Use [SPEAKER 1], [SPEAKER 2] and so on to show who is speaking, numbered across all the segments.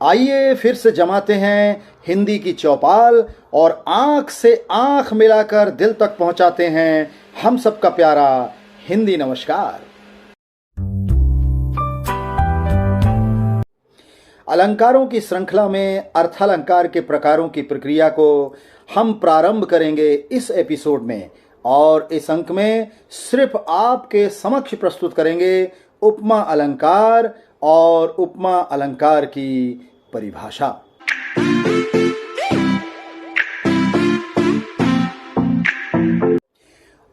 [SPEAKER 1] आइए फिर से जमाते हैं हिंदी की चौपाल और आंख से आंख मिलाकर दिल तक पहुंचाते हैं हम सबका प्यारा हिंदी नमस्कार। अलंकारों की श्रृंखला में अर्थालंकार के प्रकारों की प्रक्रिया को हम प्रारंभ करेंगे इस एपिसोड में और इस अंक में सिर्फ आपके समक्ष प्रस्तुत करेंगे उपमा अलंकार और उपमा अलंकार की परिभाषा।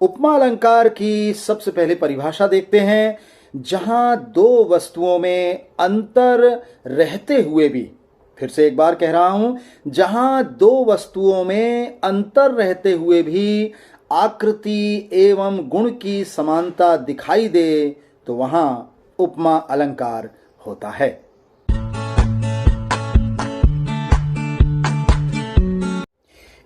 [SPEAKER 1] उपमा अलंकार की सबसे पहले परिभाषा देखते हैं। जहां दो वस्तुओं में अंतर रहते हुए भी, फिर से एक बार कह रहा हूं, जहां दो वस्तुओं में अंतर रहते हुए भी आकृति एवं गुण की समानता दिखाई दे तो वहां उपमा अलंकार होता है।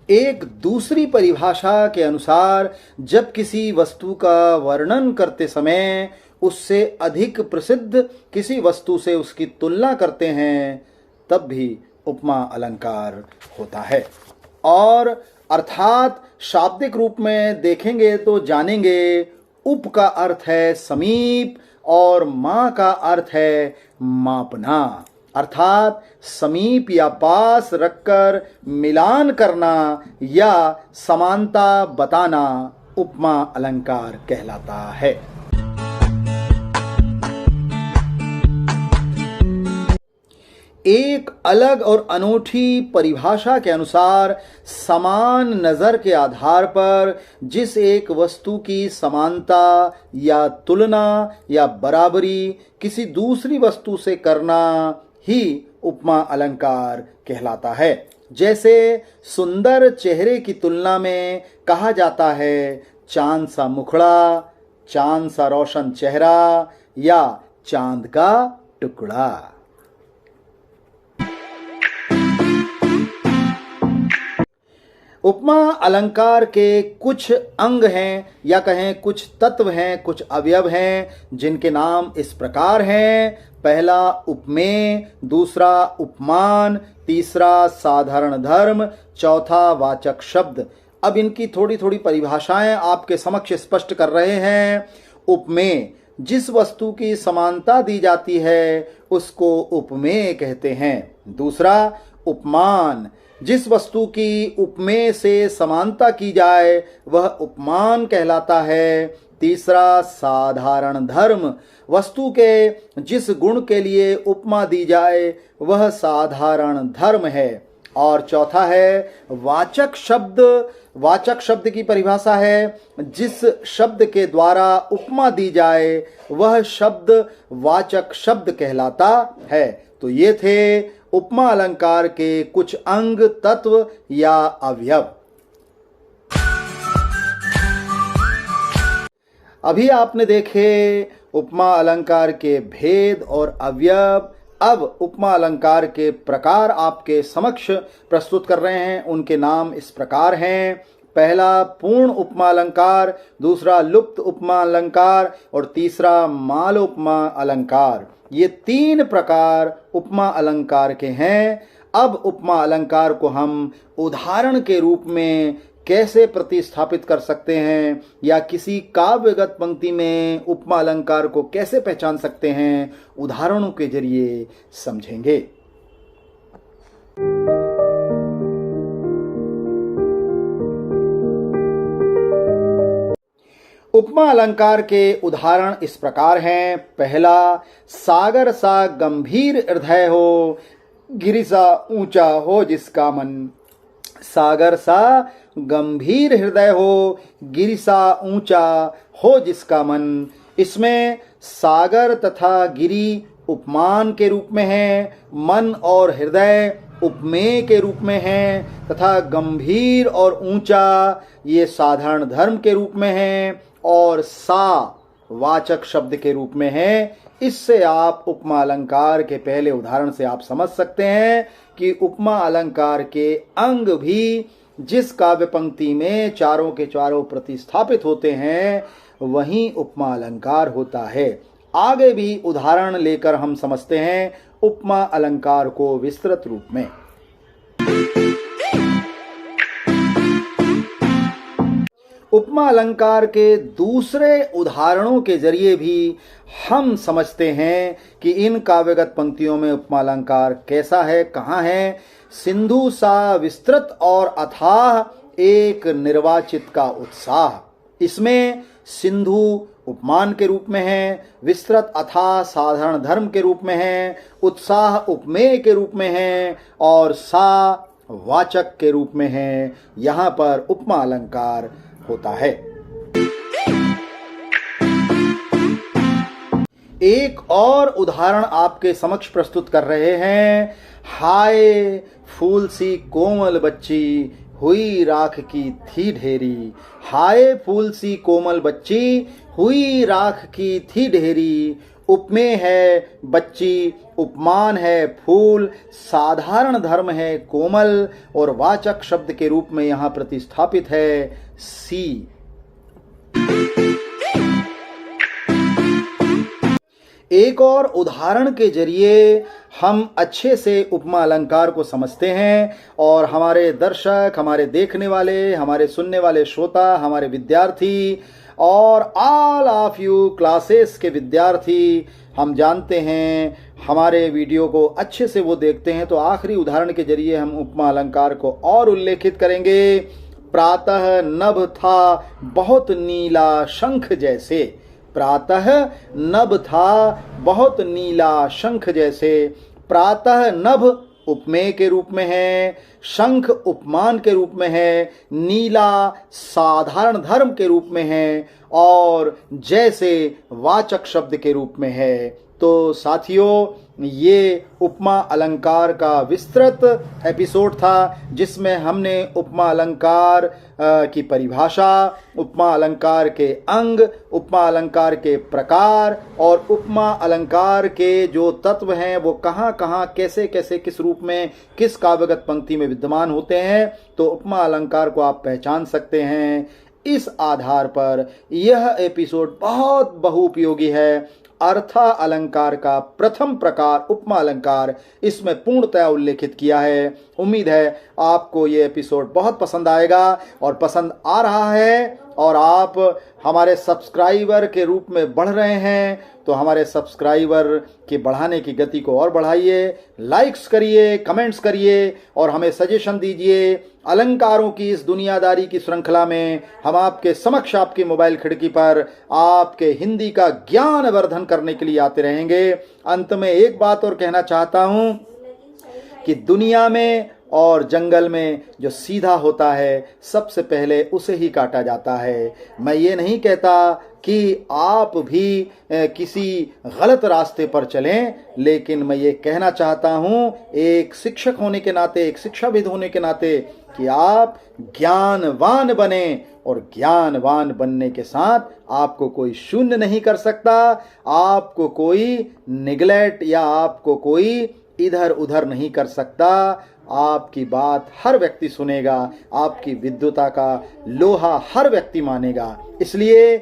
[SPEAKER 1] एक दूसरी परिभाषा के अनुसार जब किसी वस्तु का वर्णन करते समय उससे अधिक प्रसिद्ध किसी वस्तु से उसकी तुलना करते हैं तब भी उपमा अलंकार होता है। और अर्थात शाब्दिक रूप में देखेंगे तो जानेंगे उप का अर्थ है समीप और मा का अर्थ है मापना, अर्थात समीप या पास रखकर मिलान करना या समानता बताना उपमा अलंकार कहलाता है। एक अलग और अनूठी परिभाषा के अनुसार समान नजर के आधार पर जिस एक वस्तु की समानता या तुलना या बराबरी किसी दूसरी वस्तु से करना ही उपमा अलंकार कहलाता है। जैसे सुंदर चेहरे की तुलना में कहा जाता है चांद सा मुखड़ा, चांद सा रोशन चेहरा या चांद का टुकड़ा। उपमा अलंकार के कुछ अंग हैं या कहें कुछ तत्व हैं, कुछ अवयव हैं जिनके नाम इस प्रकार हैं। पहला उपमेय, दूसरा उपमान, तीसरा साधारण धर्म, चौथा वाचक शब्द। अब इनकी थोड़ी थोड़ी परिभाषाएं आपके समक्ष स्पष्ट कर रहे हैं। उपमेय, जिस वस्तु की समानता दी जाती है उसको उपमेय कहते हैं। दूसरा उपमान, जिस वस्तु की उपमेय से समानता की जाए वह उपमान कहलाता है। तीसरा साधारण धर्म, वस्तु के जिस गुण के लिए उपमा दी जाए वह साधारण धर्म है। और चौथा है वाचक शब्द। वाचक शब्द की परिभाषा है जिस शब्द के द्वारा उपमा दी जाए वह शब्द वाचक शब्द कहलाता है। तो ये थे उपमा अलंकार के कुछ अंग, तत्व या अवयव। अभी आपने देखे उपमा अलंकार के भेद और अवयव। अब उपमा अलंकार के प्रकार आपके समक्ष प्रस्तुत कर रहे हैं। उनके नाम इस प्रकार हैं। पहला पूर्ण उपमा अलंकार, दूसरा लुप्त उपमा अलंकार और तीसरा माल उपमा अलंकार। ये तीन प्रकार उपमा अलंकार के हैं। अब उपमा अलंकार को हम उदाहरण के रूप में कैसे प्रतिस्थापित कर सकते हैं या किसी काव्यगत पंक्ति में उपमा अलंकार को कैसे पहचान सकते हैं, उदाहरणों के जरिए समझेंगे। उपमा अलंकार के उदाहरण इस प्रकार हैं। पहला, सागर सा गंभीर हृदय हो, गिरि सा ऊंचा हो जिसका मन। सागर सा गंभीर हृदय हो, गिरि सा ऊंचा हो जिसका मन। इसमें सागर तथा गिरि उपमान के रूप में है, मन और हृदय उपमेय के रूप में है तथा गंभीर और ऊंचा ये साधारण धर्म के रूप में है और सा वाचक शब्द के रूप में है। इससे आप उपमा अलंकार के पहले उदाहरण से आप समझ सकते हैं कि उपमा अलंकार के अंग भी जिस काव्य पंक्ति में चारों के चारों प्रतिस्थापित होते हैं वहीं उपमा अलंकार होता है। आगे भी उदाहरण लेकर हम समझते हैं उपमा अलंकार को विस्तृत रूप में। उपमा अलंकार के दूसरे उदाहरणों के जरिए भी हम समझते हैं कि इन काव्यगत पंक्तियों में उपमा अलंकार कैसा है, कहाँ है। सिंधु सा विस्तृत और अथाह एक निर्वाचित का उत्साह। इसमें सिंधु उपमान के रूप में है, विस्तृत अथाह साधारण धर्म के रूप में है, उत्साह उपमेय के रूप में है और सा वाचक के रूप में है। यहाँ पर उपमा अलंकार होता है। एक और उदाहरण आपके समक्ष प्रस्तुत कर रहे हैं। हाय फूल सी कोमल बच्ची हुई राख की थी ढेरी। हाय फूल सी कोमल बच्ची हुई राख की थी ढेरी। उपमेय है बच्ची, उपमान है फूल, साधारण धर्म है कोमल और वाचक शब्द के रूप में यहां प्रतिस्थापित है सी। एक और उदाहरण के जरिए हम अच्छे से उपमा अलंकार को समझते हैं और हमारे दर्शक, हमारे देखने वाले, हमारे सुनने वाले श्रोता, हमारे विद्यार्थी और ऑल ऑफ यू क्लासेस के विद्यार्थी, हम जानते हैं हमारे वीडियो को अच्छे से वो देखते हैं। तो आखिरी उदाहरण के जरिए हम उपमा अलंकार को और उल्लेखित करेंगे। प्रातः नभ था बहुत नीला शंख जैसे। प्रातः नभ था बहुत नीला शंख जैसे। प्रातः नभ उपमेय के रूप में है, शंख उपमान के रूप में है, नीला साधारण धर्म के रूप में है और जैसे वाचक शब्द के रूप में है। तो साथियों, ये उपमा अलंकार का विस्तृत एपिसोड था जिसमें हमने उपमा अलंकार की परिभाषा, उपमा अलंकार के अंग, उपमा अलंकार के प्रकार और उपमा अलंकार के जो तत्व हैं वो कहाँ कहाँ कैसे कैसे किस रूप में किस काव्यगत पंक्ति में विद्यमान होते हैं। तो उपमा अलंकार को आप पहचान सकते हैं। इस आधार पर यह एपिसोड बहुत बहुउपयोगी है। अर्था अलंकार का प्रथम प्रकार उपमा अलंकार इसमें पूर्णतः उल्लेखित किया है। उम्मीद है आपको ये एपिसोड बहुत पसंद आएगा और पसंद आ रहा है और आप हमारे सब्सक्राइबर के रूप में बढ़ रहे हैं। तो हमारे सब्सक्राइबर के बढ़ाने की गति को और बढ़ाइए, लाइक्स करिए, कमेंट्स करिए और हमें सजेशन दीजिए। अलंकारों की इस दुनियादारी की श्रृंखला में हम आपके समक्ष आपकी मोबाइल खिड़की पर आपके हिंदी का ज्ञान वर्धन करने के लिए आते रहेंगे। अंत में एक बात और कहना चाहता हूं कि दुनिया में और जंगल में जो सीधा होता है सबसे पहले उसे ही काटा जाता है। मैं ये नहीं कहता कि आप भी किसी गलत रास्ते पर चलें, लेकिन मैं ये कहना चाहता हूँ एक शिक्षक होने के नाते, एक शिक्षाविद होने के नाते कि आप ज्ञानवान बने और ज्ञानवान बनने के साथ आपको कोई शून्य नहीं कर सकता, आपको कोई निगलेक्ट या आपको कोई इधर उधर नहीं कर सकता। आपकी बात हर व्यक्ति सुनेगा, आपकी विद्वता का लोहा हर व्यक्ति मानेगा। इसलिए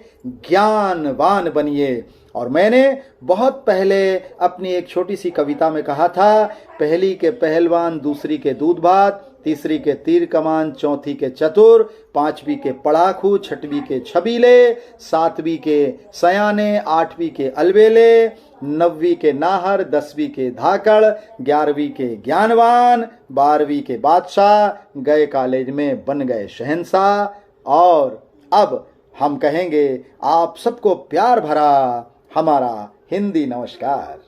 [SPEAKER 1] ज्ञानवान बनिए। और मैंने बहुत पहले अपनी एक छोटी सी कविता में कहा था, पहली के पहलवान, दूसरी के दूध भात, तीसरी के तीर कमान, चौथी के चतुर, पांचवी के पड़ाखू, छठवीं के छबीले, सातवीं के सयाने, आठवीं के अलबेले, नवीं के नाहर, 10वीं के धाकड़, 11वीं के ज्ञानवान, 12वीं के बादशाह, गए कॉलेज में बन गए शहंशाह। और अब हम कहेंगे आप सबको प्यार भरा हमारा हिंदी नमस्कार।